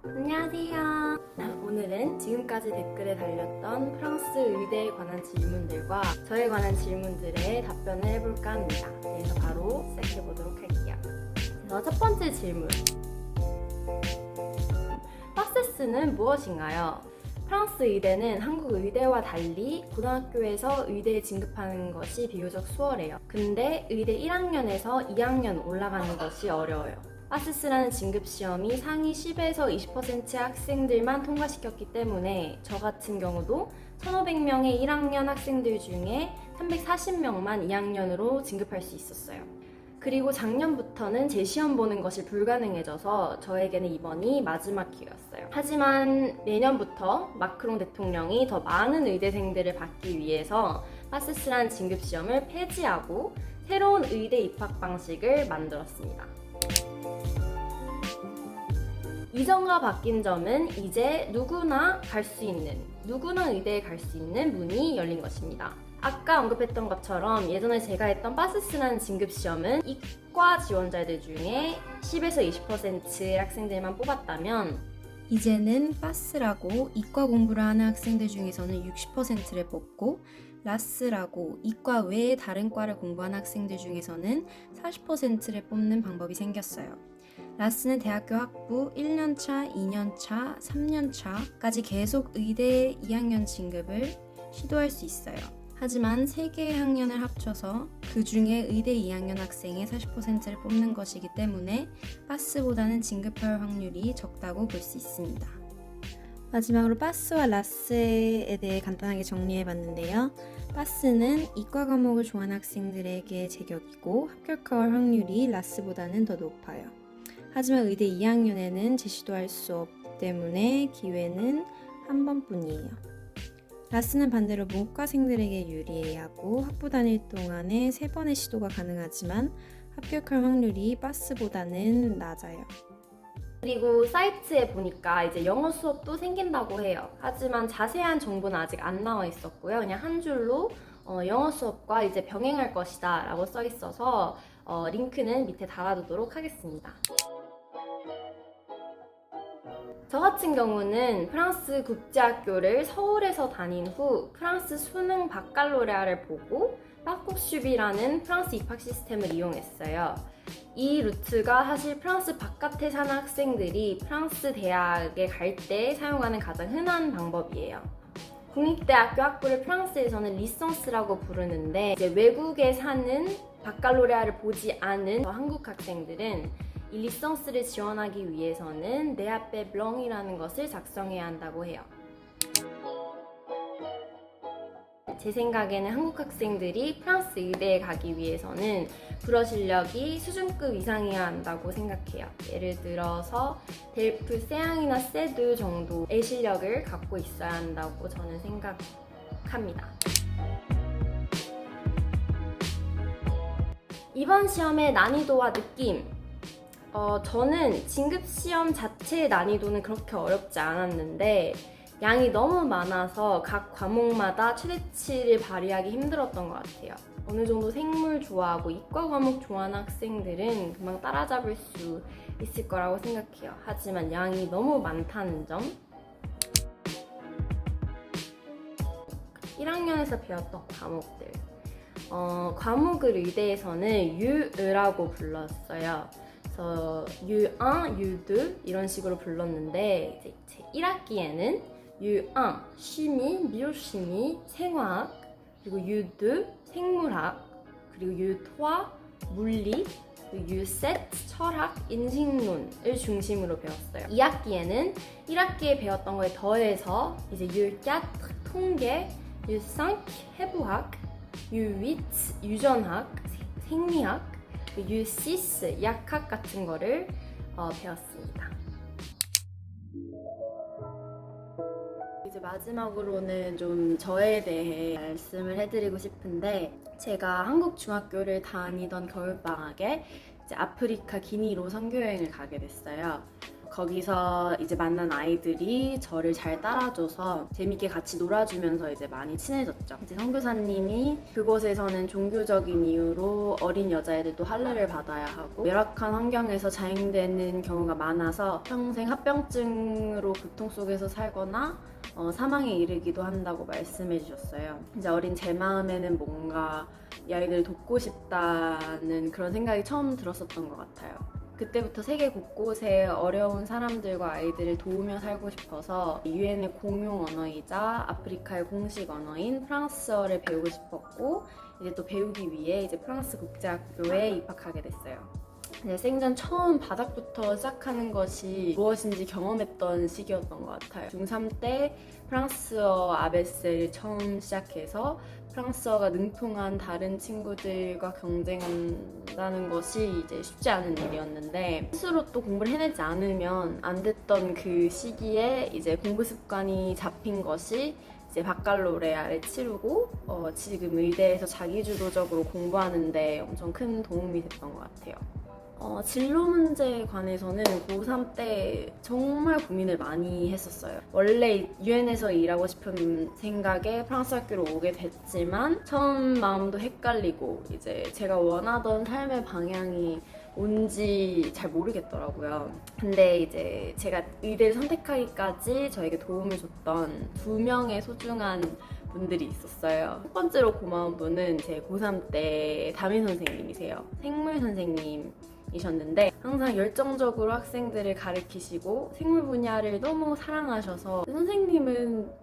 안녕하세요. 오늘은 지금까지 댓글에 달렸던 프랑스 의대에 관한 질문들과 저에 관한 질문들에 답변을 해볼까 합니다. 그래서 바로 시작해보도록 할게요. 그래서 첫 번째 질문. 파세스는 무엇인가요? 프랑스 의대는 한국 의대와 달리 고등학교에서 의대에 진급하는 것이 비교적 수월해요. 근데 의대 1학년에서 2학년 올라가는 것이 어려워요. 파세스라는 진급시험이 상위 10에서 20%의 학생들만 통과시켰기 때문에 저 같은 경우도 1,500명의 1학년 학생들 중에 340명만 2학년으로 진급할 수 있었어요. 그리고 작년부터는 재시험 보는 것이 불가능해져서 저에게는 이번이 마지막 기회였어요. 하지만 내년부터 마크롱 대통령이 더 많은 의대생들을 받기 위해서 파세스라는 진급시험을 폐지하고 새로운 의대 입학 방식을 만들었습니다. 이전과 바뀐 점은 이제 누구나 의대에 갈 수 있는 문이 열린 것입니다. 아까 언급했던 것처럼 예전에 제가 했던 파세스라는 진급시험은 이과 지원자들 중에 10에서 20%의 학생들만 뽑았다면 이제는 파스라고 이과 공부를 하는 학생들 중에서는 60%를 뽑고 라스라고 이과 외의 다른 과를 공부하는 학생들 중에서는 40%를 뽑는 방법이 생겼어요. 라스는 대학교 학부 1년차, 2년차, 3년차까지 계속 의대 2학년 진급을 시도할 수 있어요. 하지만 3개의 학년을 합쳐서 그 중에 의대 2학년 학생의 40%를 뽑는 것이기 때문에 파스보다는 진급할 확률이 적다고 볼 수 있습니다. 마지막으로 파스와 라스에 대해 간단하게 정리해봤는데요. 파스는 이과 과목을 좋아하는 학생들에게 제격이고 합격할 확률이 라스보다는 더 높아요. 하지만 의대 2학년에는 재시도할 수 없기 때문에 기회는 한 번뿐이에요. 라스는 반대로 문과생들에게 유리하고 학부 다닐 동안에 3번의 시도가 가능하지만 합격할 확률이 파스보다는 낮아요. 그리고 사이트에 보니까 이제 영어 수업도 생긴다고 해요. 하지만 자세한 정보는 아직 안 나와 있었고요. 그냥 한 줄로 영어 수업과 이제 병행할 것이다 라고 써 있어서 링크는 밑에 달아두도록 하겠습니다. 저 같은 경우는 프랑스 국제학교를 서울에서 다닌 후 프랑스 수능 바칼로레아를 보고 파쿠슈비라는 프랑스 입학 시스템을 이용했어요. 이 루트가 사실 프랑스 바깥에 사는 학생들이 프랑스 대학에 갈 때 사용하는 가장 흔한 방법이에요. 국립대학교 학부를 프랑스에서는 리선스라고 부르는데 이제 외국에 사는 바칼로레아를 보지 않은 한국 학생들은 이 리선스를 지원하기 위해서는 네아페 블랑이라는 것을 작성해야 한다고 해요. 제 생각에는 한국 학생들이 프랑스 의대에 가기 위해서는 불어 실력이 수준급 이상이어야 한다고 생각해요. 예를 들어서 델프, 세앙이나 세드 정도의 실력을 갖고 있어야 한다고 저는 생각합니다. 이번 시험의 난이도와 느낌. 저는 진급시험 자체의 난이도는 그렇게 어렵지 않았는데 양이 너무 많아서 각 과목마다 최대치를 발휘하기 힘들었던 것 같아요. 어느 정도 생물 좋아하고 이과 과목 좋아하는 학생들은 금방 따라잡을 수 있을 거라고 생각해요. 하지만 양이 너무 많다는 점. 1학년에서 배웠던 과목들. 과목을 의대에서는 유라고 불렀어요. 그래서 U1, U2 이런 식으로 불렀는데 이제 제 1학기에는 U1, 쉬미, 비오쉬미, 생화학, 그리고 U2, 생물학, 그리고 U3, 물리, 그리고 U7, 철학, 인식론을 중심으로 배웠어요. 2학기에는 1학기에 배웠던 거에 더해서 이제 U4, 통계, U5, 해부학, U8, 유전학, 생리학, U6, 약학 같은 거를 배웠습니다. 이제 마지막으로는 좀 저에 대해 말씀을 해드리고 싶은데 제가 한국 중학교를 다니던 겨울방학에 이제 아프리카 기니로 선교여행을 가게 됐어요. 거기서 이제 만난 아이들이 저를 잘 따라줘서 재밌게 같이 놀아주면서 이제 많이 친해졌죠. 이제 선교사님이 그곳에서는 종교적인 이유로 어린 여자애들도 할례를 받아야 하고 열악한 환경에서 자행되는 경우가 많아서 평생 합병증으로 고통 속에서 살거나 사망에 이르기도 한다고 말씀해 주셨어요. 이제 어린 제 마음에는 뭔가 이 아이들을 돕고 싶다는 그런 생각이 처음 들었었던 것 같아요. 그때부터 세계 곳곳에 어려운 사람들과 아이들을 도우며 살고 싶어서 유엔의 공용 언어이자 아프리카의 공식 언어인 프랑스어를 배우고 싶었고 이제 또 배우기 위해 이제 프랑스 국제학교에 입학하게 됐어요. 네, 생전 처음 바닥부터 시작하는 것이 무엇인지 경험했던 시기였던 것 같아요. 중3 때 프랑스어 아베스를 처음 시작해서 프랑스어가 능통한 다른 친구들과 경쟁한다는 것이 이제 쉽지 않은 일이었는데 스스로 또 공부를 해내지 않으면 안 됐던 그 시기에 이제 공부 습관이 잡힌 것이 이제 바칼로레아를 치르고 지금 의대에서 자기주도적으로 공부하는데 엄청 큰 도움이 됐던 것 같아요. 진로 문제에 관해서는 고3 때 정말 고민을 많이 했었어요. 원래 유엔에서 일하고 싶은 생각에 프랑스 학교로 오게 됐지만 처음 마음도 헷갈리고 이제 제가 원하던 삶의 방향이 뭔지 잘 모르겠더라고요. 근데 이제 제가 의대를 선택하기까지 저에게 도움을 줬던 2명의 소중한 분들이 있었어요. 첫 번째로 고마운 분은 제 고3 때 담임 선생님이세요. 생물 선생님이셨는데 항상 열정적으로 학생들을 가르치시고 생물 분야를 너무 사랑하셔서 선생님은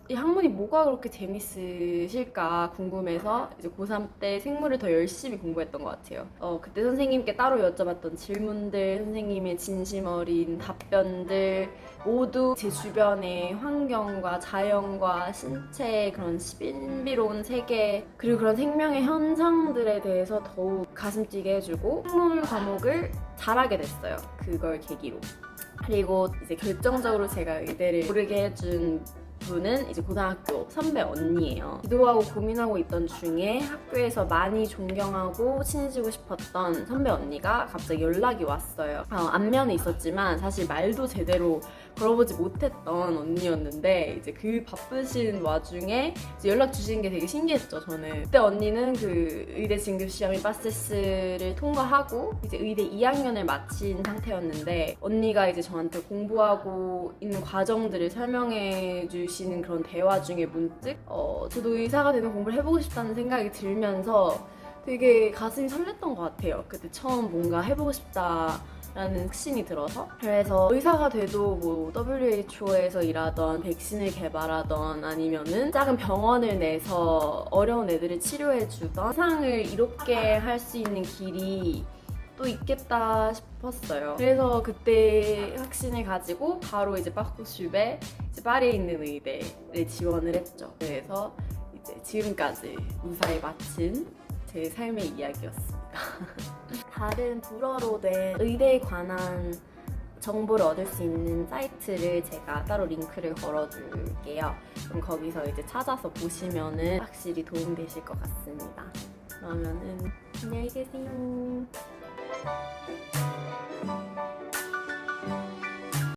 이 학문이 뭐가 그렇게 재밌으실까 궁금해서 이제 고3 때 생물을 더 열심히 공부했던 것 같아요. 그때 선생님께 따로 여쭤봤던 질문들, 선생님의 진심 어린 답변들 모두 제 주변의 환경과 자연과 신체의 그런 신비로운 세계 그리고 그런 생명의 현상들에 대해서 더욱 가슴 뛰게 해주고 생물 과목을 잘하게 됐어요. 그걸 계기로. 그리고 이제 결정적으로 제가 의대를 고르게 해준 분은 이제 고등학교 선배 언니예요. 기도하고 고민하고 있던 중에 학교에서 많이 존경하고 친해지고 싶었던 선배 언니가 갑자기 연락이 왔어요. 안면은 있었지만 사실 말도 제대로 걸어보지 못했던 언니였는데 이제 그 바쁘신 와중에 이제 연락 주신 게 되게 신기했죠, 저는. 그때 언니는 그 의대 진급 시험인 파세스를 통과하고 이제 의대 2학년을 마친 상태였는데 언니가 이제 저한테 공부하고 있는 과정들을 설명해 주시는 그런 대화 중에 문득 저도 의사가 되는 공부를 해보고 싶다는 생각이 들면서 되게 가슴이 설렜던 것 같아요. 그때 처음 뭔가 해보고 싶다 라는 확신이 들어서 그래서 의사가 돼도 뭐 WHO에서 일하던 백신을 개발하던 아니면은 작은 병원을 내서 어려운 애들을 치료해주던 세상을 이롭게 할 수 있는 길이 또 있겠다 싶었어요. 그래서 그때 확신을 가지고 바로 이제 파쿠슈베 이제 파리에 있는 의대를 지원을 했죠. 그래서 이제 지금까지 무사히 마친 제 삶의 이야기였습니다. 다른 불어로 된 의대에 관한 정보를 얻을 수 있는 사이트를 제가 따로 링크를 걸어둘게요. 그럼 거기서 이제 찾아서 보시면은 확실히 도움되실 것 같습니다. 그러면은 안녕히 계세요.